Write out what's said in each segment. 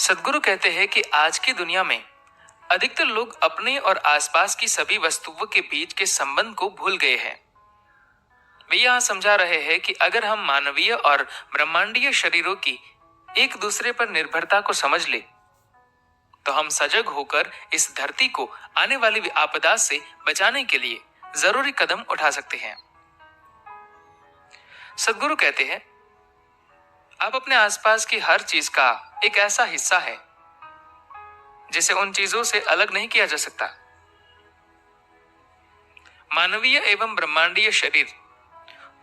सद्गुरु कहते हैं कि आज की दुनिया में अधिकतर लोग अपने और आसपास की सभी वस्तुओं के बीच के संबंध को भूल गए हैं। वे यहां समझा रहे हैं कि अगर हम मानवीय और ब्रह्मांडीय शरीरों की एक दूसरे पर निर्भरता को समझ ले, तो हम सजग होकर इस धरती को आने वाली आपदा से बचाने के लिए जरूरी कदम उठा सकते हैं। सद्गुरु कहते हैं, आप अपने आसपास की हर चीज का एक ऐसा हिस्सा है जिसे उन चीजों से अलग नहीं किया जा सकता। मानवीय एवं ब्रह्मांडीय शरीर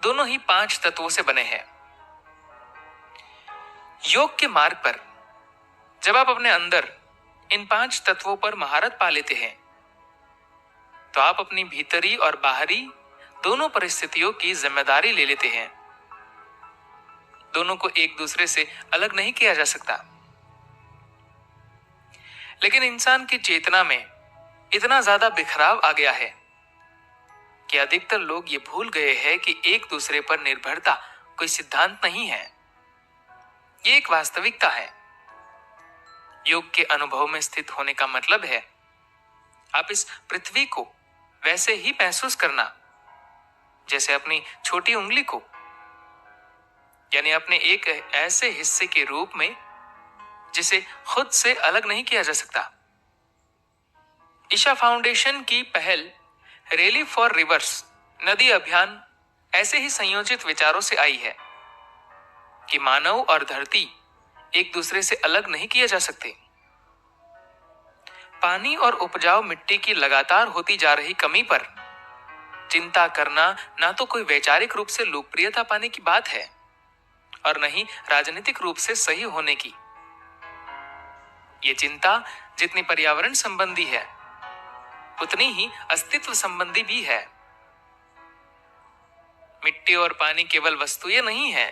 दोनों ही 5 तत्वों से बने हैं। योग के मार्ग पर जब आप अपने अंदर इन 5 तत्वों पर महारत पा लेते हैं, तो आप अपनी भीतरी और बाहरी दोनों परिस्थितियों की जिम्मेदारी ले लेते हैं। दोनों को एक दूसरे से अलग नहीं किया जा सकता। लेकिन इंसान की चेतना में इतना ज्यादा बिखराव आ गया है कि अधिकतर लोग ये भूल गए हैं कि एक दूसरे पर निर्भरता कोई सिद्धांत नहीं है, ये एक वास्तविकता है। योग के अनुभव में स्थित होने का मतलब है आप इस पृथ्वी को वैसे ही महसूस करना जैसे अपनी छोटी उंगली को, यानी अपने एक ऐसे हिस्से के रूप में जिसे खुद से अलग नहीं किया जा सकता। ईशा फाउंडेशन की पहल रैली फॉर रिवर्स नदी अभियान ऐसे ही संयोजित विचारों से आई है कि मानव और धरती एक दूसरे से अलग नहीं किए जा सकते। पानी और उपजाऊ मिट्टी की लगातार होती जा रही कमी पर चिंता करना ना तो कोई वैचारिक रूप से लोकप्रियता पाने की बात है और न ही राजनीतिक रूप से सही होने की। ये चिंता जितनी पर्यावरण संबंधी है उतनी ही अस्तित्व संबंधी भी है। मिट्टी और पानी केवल वस्तुएं नहीं है,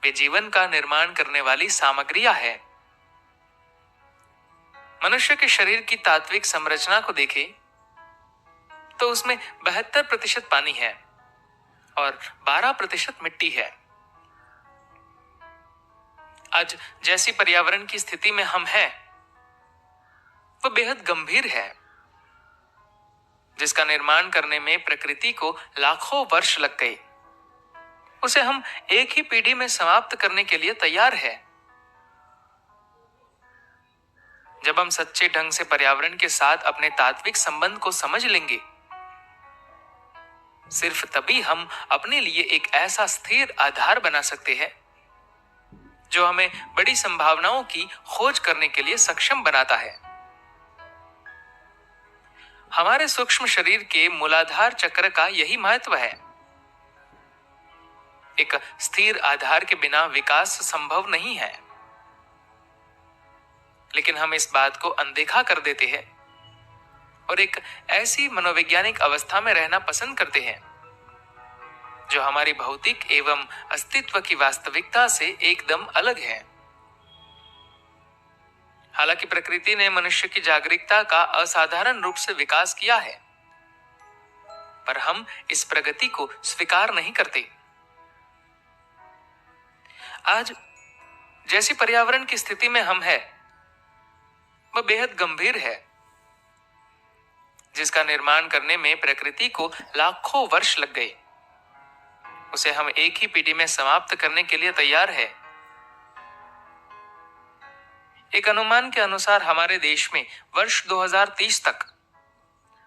वे जीवन का निर्माण करने वाली सामग्रियां है। मनुष्य के शरीर की तात्विक संरचना को देखें तो उसमें 72% पानी है और 12% मिट्टी है। आज जैसी पर्यावरण की स्थिति में हम हैं, वह बेहद गंभीर है, जिसका निर्माण करने में प्रकृति को लाखों वर्ष लग गए। उसे हम एक ही पीढ़ी में समाप्त करने के लिए तैयार है। जब हम सच्चे ढंग से पर्यावरण के साथ अपने तात्विक संबंध को समझ लेंगे, सिर्फ तभी हम अपने लिए एक ऐसा स्थिर आधार बना सकते हैं जो हमें बड़ी संभावनाओं की खोज करने के लिए सक्षम बनाता है। हमारे सूक्ष्म शरीर के मूलाधार चक्र का यही महत्व है। एक स्थिर आधार के बिना विकास संभव नहीं है, लेकिन हम इस बात को अनदेखा कर देते हैं और एक ऐसी मनोवैज्ञानिक अवस्था में रहना पसंद करते हैं जो हमारी भौतिक एवं अस्तित्व की वास्तविकता से एकदम अलग है। हालांकि प्रकृति ने मनुष्य की जागरूकता का असाधारण रूप से विकास किया है, पर हम इस प्रगति को स्वीकार नहीं करते। आज जैसी पर्यावरण की स्थिति में हम हैं, वह बेहद गंभीर है, जिसका निर्माण करने में प्रकृति को लाखों वर्ष लग गए। उसे हम एक ही पीढ़ी में समाप्त करने के लिए तैयार है। एक अनुमान के अनुसार हमारे देश में वर्ष 2030 तक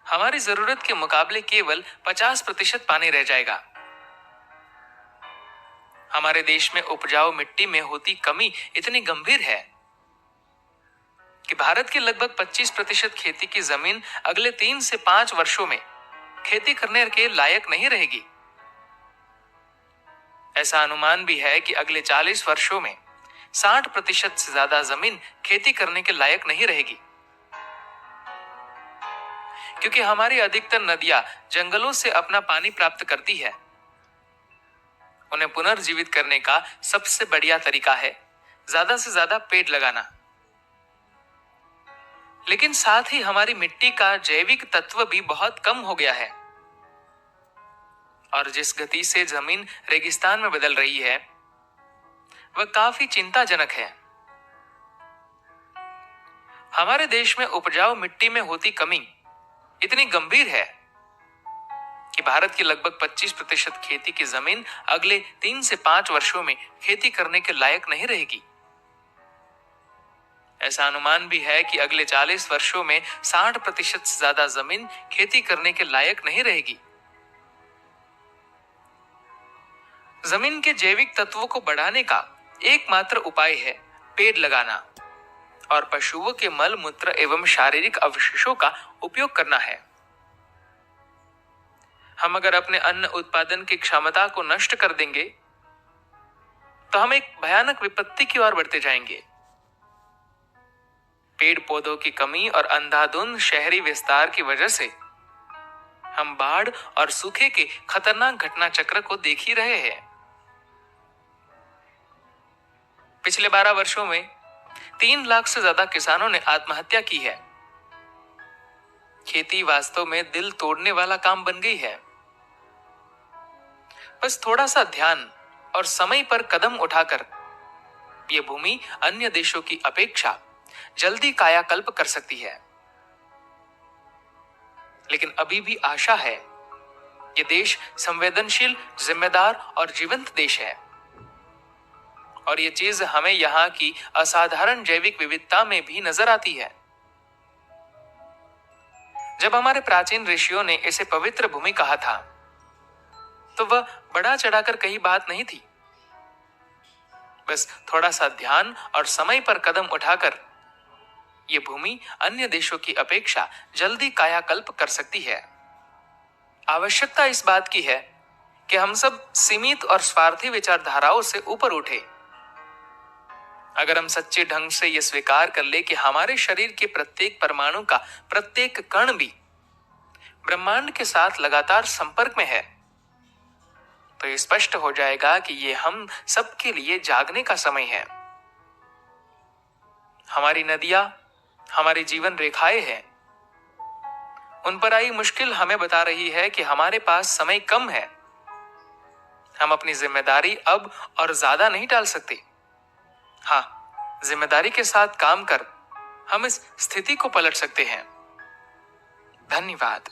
हमारी जरूरत के मुकाबले केवल 50% पानी रह जाएगा। हमारे देश में उपजाऊ मिट्टी में होती कमी इतनी गंभीर है कि भारत की लगभग 25% खेती की जमीन अगले 3 से 5 वर्षों में खेती करने के लायक नहीं रहेगी। ऐसा अनुमान भी है कि अगले 40 वर्षों में 60% से ज्यादा जमीन खेती करने के लायक नहीं रहेगी, क्योंकि हमारी अधिकतर नदियां जंगलों से अपना पानी प्राप्त करती है। उन्हें पुनर्जीवित करने का सबसे बढ़िया तरीका है ज्यादा से ज्यादा पेड़ लगाना। लेकिन साथ ही हमारी मिट्टी का जैविक तत्व भी बहुत कम हो गया है और जिस गति से जमीन रेगिस्तान में बदल रही है, वह काफी चिंताजनक है। हमारे देश में उपजाऊ मिट्टी में होती कमी इतनी गंभीर है कि भारत की लगभग 25% खेती की जमीन अगले 3 से 5 वर्षों में खेती करने के लायक नहीं रहेगी। ऐसा अनुमान भी है कि अगले 40 वर्षों में 60% से ज्यादा जमीन खेती करने के लायक नहीं रहेगी। जमीन के जैविक तत्वों को बढ़ाने का एकमात्र उपाय है पेड़ लगाना और पशुओं के मल मूत्र एवं शारीरिक अवशेषों का उपयोग करना है। हम अगर अपने अन्न उत्पादन की क्षमता को नष्ट कर देंगे तो हम एक भयानक विपत्ति की ओर बढ़ते जाएंगे। पेड़ पौधों की कमी और अंधाधुंध शहरी विस्तार की वजह से हम बाढ़ और सूखे के खतरनाक घटना चक्र को देख ही रहे हैं। पिछले 12 वर्षों में 3 लाख से ज्यादा किसानों ने आत्महत्या की है। खेती वास्तव में दिल तोड़ने वाला काम बन गई है। बस थोड़ा सा ध्यान और समय पर कदम उठाकर यह भूमि अन्य देशों की अपेक्षा जल्दी कायाकल्प कर सकती है। लेकिन अभी भी आशा है। यह देश संवेदनशील, जिम्मेदार और जीवंत देश है और यह चीज हमें यहाँ की असाधारण जैविक विविधता में भी नजर आती है। जब हमारे प्राचीन ऋषियों ने इसे पवित्र भूमि कहा था तो वह बढ़ा चढ़ाकर कही बात नहीं थी। बस थोड़ा सा ध्यान और समय पर कदम उठाकर यह भूमि अन्य देशों की अपेक्षा जल्दी कायाकल्प कर सकती है। आवश्यकता इस बात की है कि हम सब सीमित और स्वार्थी विचारधाराओं से ऊपर उठे। अगर हम सच्चे ढंग से यह स्वीकार कर ले कि हमारे शरीर के प्रत्येक परमाणु का प्रत्येक कण भी ब्रह्मांड के साथ लगातार संपर्क में है तो यह स्पष्ट हो जाएगा कि यह हम सबके लिए जागने का समय है। हमारी नदियां, हमारी जीवन रेखाएं हैं। उन पर आई मुश्किल हमें बता रही है कि हमारे पास समय कम है। हम अपनी जिम्मेदारी अब और ज्यादा नहीं टाल सकते। हाँ, जिम्मेदारी के साथ काम कर हम इस स्थिति को पलट सकते हैं। धन्यवाद।